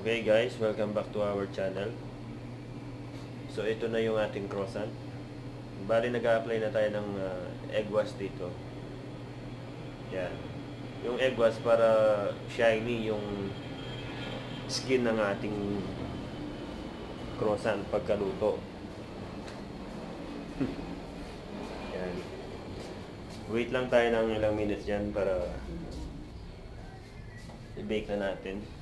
Okay guys, welcome back to our channel. So ito na yung ating croissant. Bali nag-a-apply na tayo ng egg wash dito. Yan. Yung egg wash para shiny yung skin ng ating croissant pagkaluto. Yan. Wait lang tayo ng ilang minutes dyan para i-bake na natin.